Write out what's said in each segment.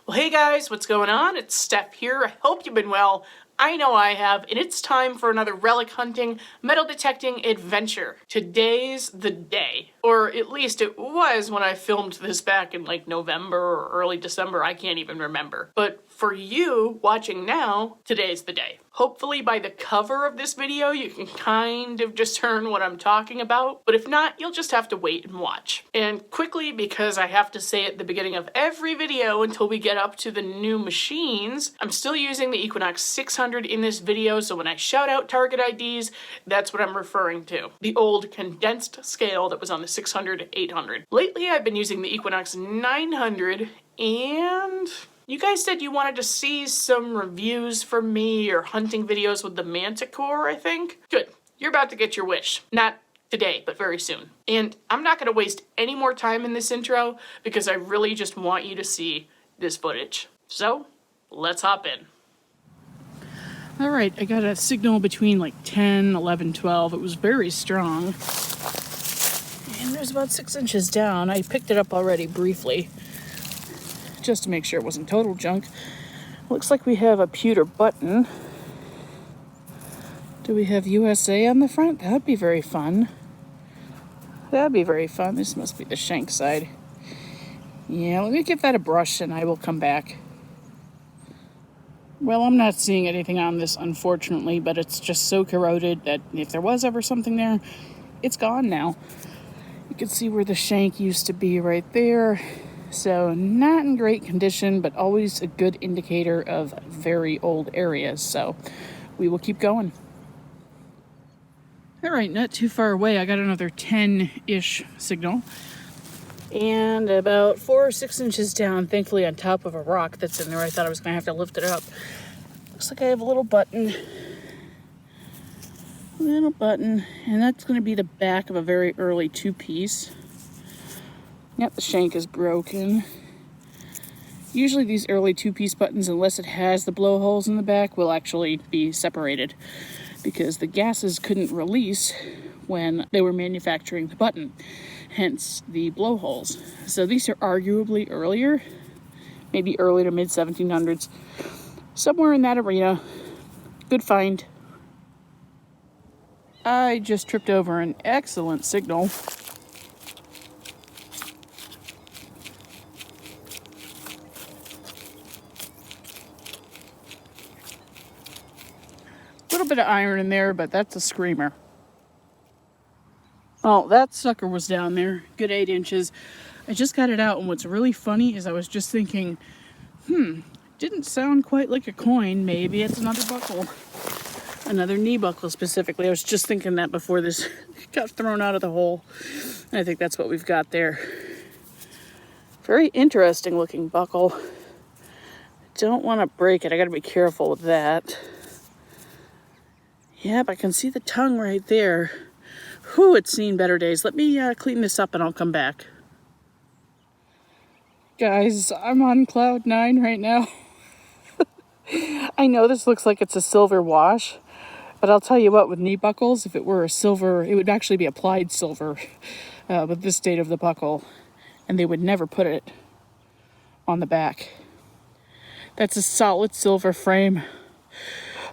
Well, hey guys, what's going on? It's Stef here. I hope you've been well. I know I have, and it's time for another relic hunting, metal detecting adventure. Today's the day. Or at least it was when I filmed this back in like November or early December, I can't even remember. But for you watching now, today's the day. Hopefully by the cover of this video you can kind of discern what I'm talking about, but if not, you'll just have to wait and watch. And quickly, because I have to say at the beginning of every video until we get up to the new machines, I'm still using the Equinox 600 in this video, so when I shout out target IDs, that's what I'm referring to. The old condensed scale that was on the 600, 800. Lately I've been using the Equinox 900, and you guys said you wanted to see some reviews from me or hunting videos with the Manticore, I think? Good. You're about to get your wish. Not today, but very soon. And I'm not going to waste any more time in this intro because I really just want you to see this footage. So, let's hop in. Alright, I got a signal between like 10, 11, 12. It was very strong. And there's about 6 inches down. I picked it up already briefly, just to make sure it wasn't total junk. Looks like we have a pewter button. Do we have USA on the front? That'd be very fun. That'd be very fun. This must be the shank side. Yeah, let me give that a brush and I will come back. Well, I'm not seeing anything on this, unfortunately, but it's just so corroded that if there was ever something there, it's gone now. You can see where the shank used to be right there. So not in great condition, but always a good indicator of very old areas. So we will keep going. All right, not too far away. I got another 10-ish signal. And about 4 or 6 inches down, thankfully on top of a rock that's in there. I thought I was going to have to lift it up. Looks like I have a little button. Little button. And that's going to be the back of a very early 2-piece. Yep, the shank is broken. Usually these early 2-piece buttons, unless it has the blowholes in the back, will actually be separated because the gases couldn't release when they were manufacturing the button, hence the blowholes. So these are arguably earlier, maybe early to mid 1700s, somewhere in that arena. Good find. I just tripped over an excellent signal. A little bit of iron in there, but that's a screamer. Oh, that sucker was down there, good 8 inches. I just got it out, and what's really funny is I was just thinking, didn't sound quite like a coin. Maybe it's another buckle, another knee buckle specifically. I was just thinking that before this got thrown out of the hole. And I think that's what we've got there. Very interesting looking buckle. Don't want to break it. I got to be careful with that. Yep, I can see the tongue right there. Whew, it's seen better days. Let me clean this up and I'll come back. Guys, I'm on cloud 9 right now. I know this looks like it's a silver wash, but I'll tell you what, with knee buckles, if it were a silver, it would actually be applied silver with this date of the buckle, and they would never put it on the back. That's a solid silver frame.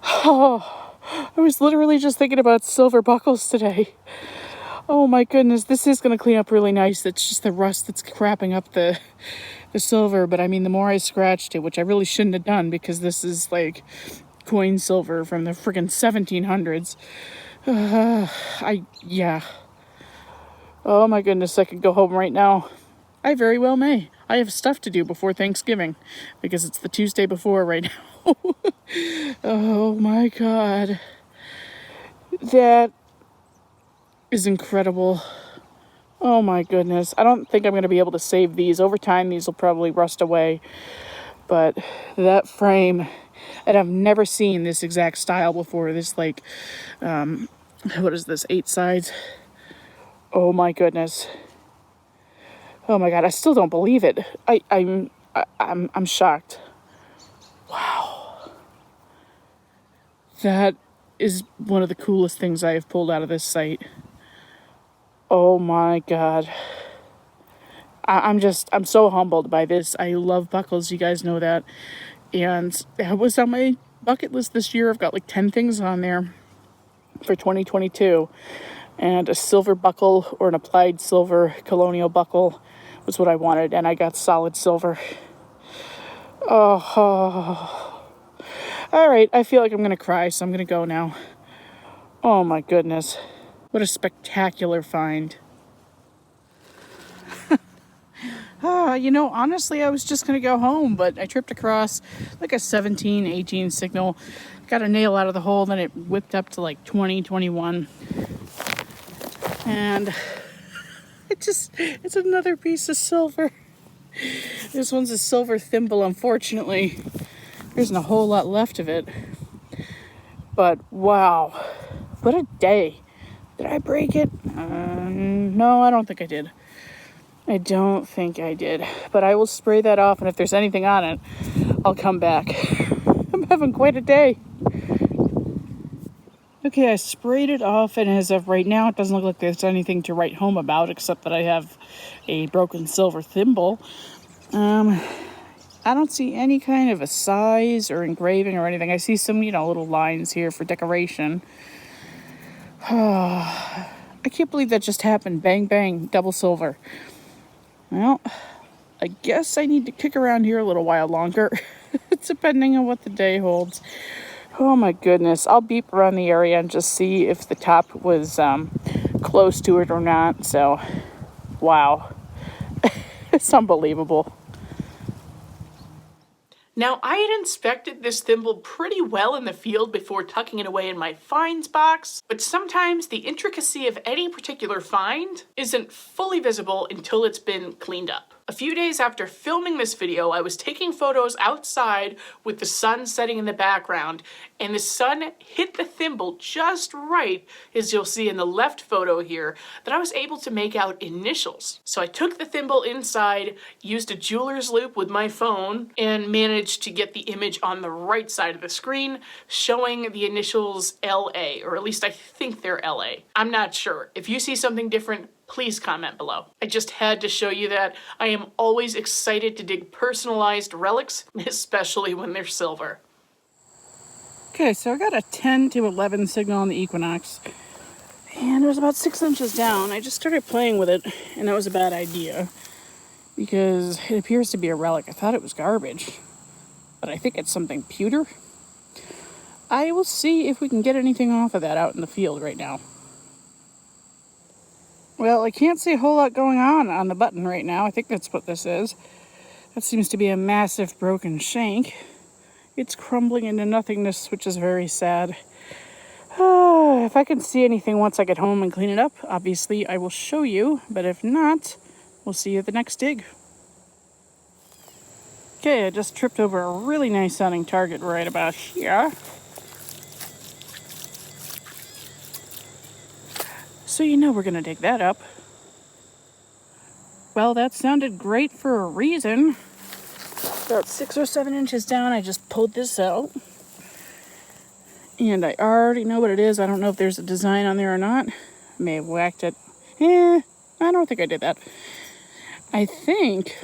Oh, I was literally just thinking about silver buckles today. Oh my goodness, this is going to clean up really nice. It's just the rust that's crapping up the silver. But I mean, the more I scratched it, which I really shouldn't have done because this is like coin silver from the friggin' 1700s. Yeah. Oh my goodness, I could go home right now. I very well may. I have stuff to do before Thanksgiving because it's the Tuesday before right now. Oh my God. That is incredible. Oh my goodness. I don't think I'm going to be able to save these. Over time, these will probably rust away. But that frame, and I've never seen this exact style before. This like, what is this, 8 sides? Oh my goodness. Oh my God, I still don't believe it. I'm shocked. Wow. That is one of the coolest things I have pulled out of this site. Oh my God. I'm so humbled by this. I love buckles, you guys know that. And that was on my bucket list this year. I've got like 10 things on there for 2022. And a silver buckle or an applied silver colonial buckle was what I wanted. And I got solid silver. Oh. All right, I feel like I'm going to cry, so I'm going to go now. Oh my goodness. What a spectacular find. Honestly, I was just going to go home, but I tripped across like a 17, 18 signal. Got a nail out of the hole, then it whipped up to like 20, 21. And it's another piece of silver. This one's a silver thimble, unfortunately. There isn't a whole lot left of it. But wow, what a day. Did I break it? No, I don't think I did. But I will spray that off, and if there's anything on it, I'll come back. I'm having quite a day. Okay, I sprayed it off, and as of right now, it doesn't look like there's anything to write home about, except that I have a broken silver thimble. I don't see any kind of a size or engraving or anything. I see some, little lines here for decoration. I can't believe that just happened. Bang, bang, double silver. Well, I guess I need to kick around here a little while longer, depending on what the day holds. Oh my goodness. I'll beep around the area and just see if the top was close to it or not. So, wow. It's unbelievable. Now, I had inspected this thimble pretty well in the field before tucking it away in my finds box, but sometimes the intricacy of any particular find isn't fully visible until it's been cleaned up. A few days after filming this video, I was taking photos outside with the sun setting in the background, and the sun hit the thimble just right, as you'll see in the left photo here, that I was able to make out initials. So I took the thimble inside, used a jeweler's loop with my phone, and managed to get the image on the right side of the screen, showing the initials LA, or at least I think they're LA. I'm not sure. If you see something different, please comment below. I just had to show you that I am always excited to dig personalized relics, especially when they're silver. Okay, so I got a 10 to 11 signal on the Equinox, and it was about 6 inches down. I just started playing with it, and that was a bad idea, because it appears to be a relic. I thought it was garbage, but I think it's something pewter. I will see if we can get anything off of that out in the field right now. Well, I can't see a whole lot going on the button right now. I think that's what this is. That seems to be a massive broken shank. It's crumbling into nothingness, which is very sad. If I can see anything once I get home and clean it up, obviously I will show you. But if not, we'll see you at the next dig. Okay, I just tripped over a really nice sounding target right about here. So we're going to dig that up. Well, that sounded great for a reason. About 6 or 7 inches down, I just pulled this out. And I already know what it is. I don't know if there's a design on there or not. I may have whacked it. I don't think I did that. I think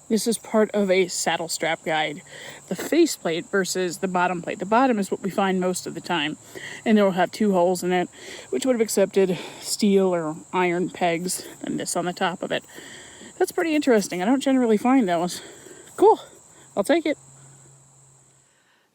this is part of a saddle strap guide. The faceplate versus the bottom plate. The bottom is what we find most of the time. And it will have 2 holes in it, which would have accepted steel or iron pegs, and this on the top of it. That's pretty interesting. I don't generally find those. Cool. I'll take it.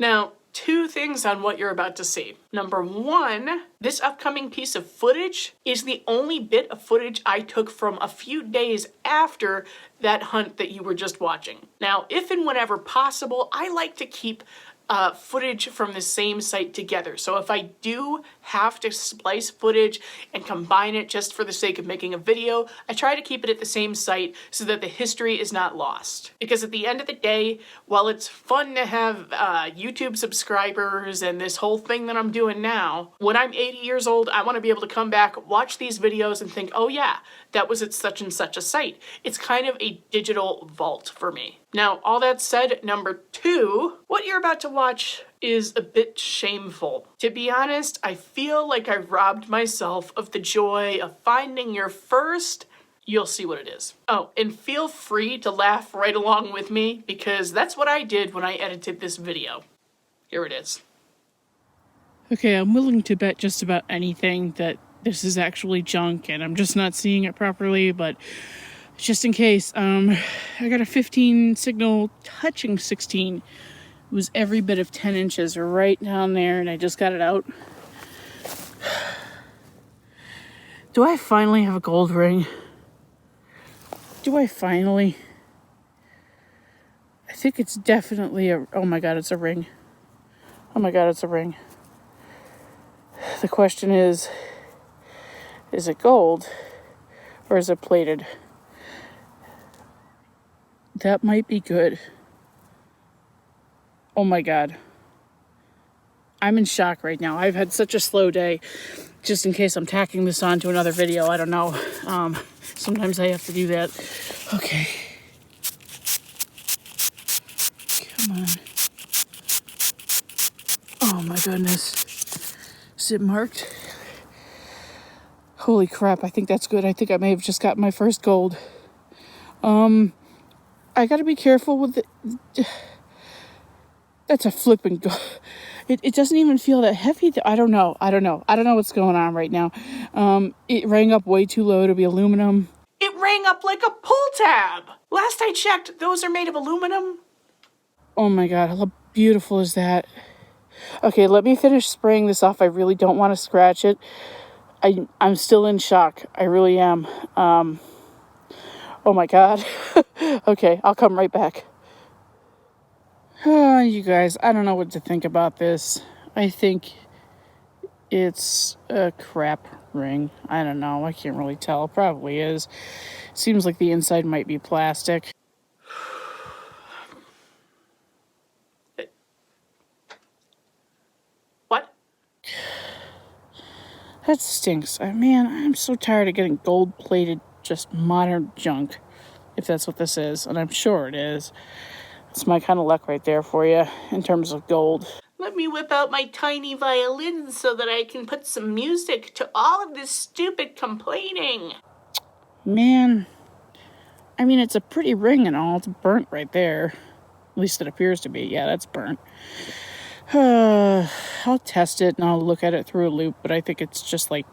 Now, 2 things on what you're about to see. Number 1, this upcoming piece of footage is the only bit of footage I took from a few days after that hunt that you were just watching. Now, if and whenever possible, I like to keep footage from the same site together. So if I do have to splice footage and combine it just for the sake of making a video, I try to keep it at the same site so that the history is not lost. Because at the end of the day, while it's fun to have YouTube subscribers and this whole thing that I'm doing now, when I'm 80 years old, I want to be able to come back, watch these videos and think, oh yeah, that was at such and such a site. It's kind of a digital vault for me. Now, all that said, number 2, what you're about to watch is a bit shameful. To be honest, I feel like I robbed myself of the joy of finding your first you'll see what it is. Oh, and feel free to laugh right along with me because that's what I did when I edited this video. Here it is. Okay, I'm willing to bet just about anything that this is actually junk and I'm just not seeing it properly, but just in case, I got a 15 signal touching 16. It was every bit of 10 inches right down there and I just got it out. Do I finally have a gold ring? Do I finally? I think it's definitely a, oh my god, it's a ring. Oh my god, it's a ring. The question is it gold or is it plated? That might be good. Oh my god. I'm in shock right now. I've had such a slow day. Just in case I'm tacking this on to another video, I don't know. Sometimes I have to do that. Okay. Come on. Oh my goodness. Is it marked? Holy crap, I think that's good. I think I may have just got my first gold. I gotta be careful with it. That's a flipping gold. It doesn't even feel that heavy. I don't know what's going on right now. It rang up way too low to be aluminum. It rang up like a pull tab. Last I checked, those are made of aluminum. Oh my god, how beautiful is that? Okay, let me finish spraying this off. I really don't want to scratch it. I'm still in shock. I really am. Oh my god. Okay, I'll come right back. You guys, I don't know what to think about this. I think it's a crap ring. I don't know. I can't really tell. Probably is. Seems like the inside might be plastic. What? That stinks. Man, I'm so tired of getting gold-plated, just modern junk. If that's what this is, and I'm sure it is. It's my kind of luck right there for you, in terms of gold. Let me whip out my tiny violin so that I can put some music to all of this stupid complaining. Man, I mean, it's a pretty ring and all. It's burnt right there. At least it appears to be. Yeah, that's burnt. I'll test it and I'll look at it through a loop, but I think it's just like,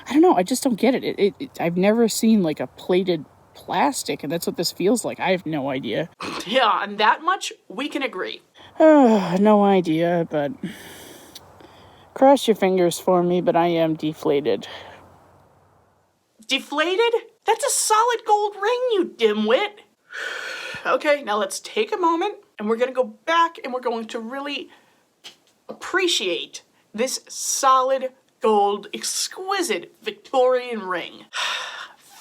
I don't know, I just don't get it. I've never seen like a plated plastic, and that's what this feels like. I have no idea. Yeah, on that much, we can agree. No idea, but cross your fingers for me, but I am deflated. Deflated? That's a solid gold ring, you dimwit. Okay, now let's take a moment, and we're gonna go back, and we're going to really appreciate this solid gold, exquisite Victorian ring.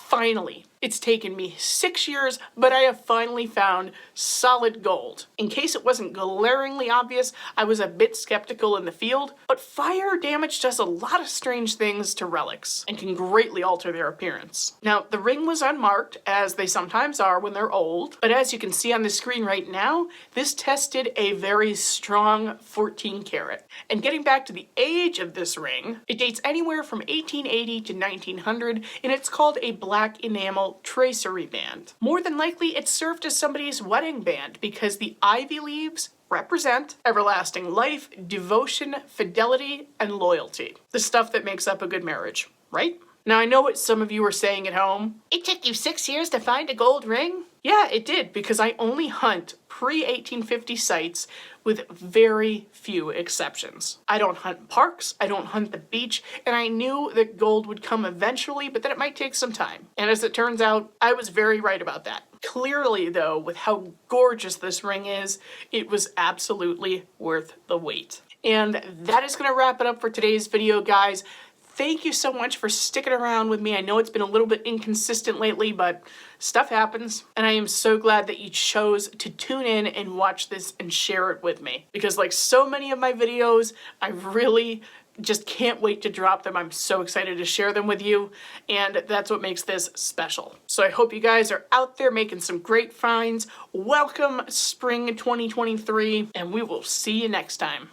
Finally, it's taken me 6 years, but I have finally found solid gold. In case it wasn't glaringly obvious, I was a bit skeptical in the field, but fire damage does a lot of strange things to relics and can greatly alter their appearance. Now, the ring was unmarked, as they sometimes are when they're old, but as you can see on the screen right now, this tested a very strong 14 karat. And getting back to the age of this ring, it dates anywhere from 1880 to 1900, and it's called a black enamel tracery band. More than likely, it served as somebody's wedding band because the ivy leaves represent everlasting life, devotion, fidelity, and loyalty. The stuff that makes up a good marriage, right? Now, I know what some of you are saying at home. It took you 6 years to find a gold ring? Yeah, it did, because I only hunt pre-1850 sites with very few exceptions. I don't hunt parks, I don't hunt the beach, and I knew that gold would come eventually, but that it might take some time. And as it turns out, I was very right about that. Clearly, though, with how gorgeous this ring is, it was absolutely worth the wait. And that is going to wrap it up for today's video, guys. Thank you so much for sticking around with me. I know it's been a little bit inconsistent lately, but stuff happens. And I am so glad that you chose to tune in and watch this and share it with me. Because like so many of my videos, I really just can't wait to drop them. I'm so excited to share them with you. And that's what makes this special. So I hope you guys are out there making some great finds. Welcome spring 2023, and we will see you next time.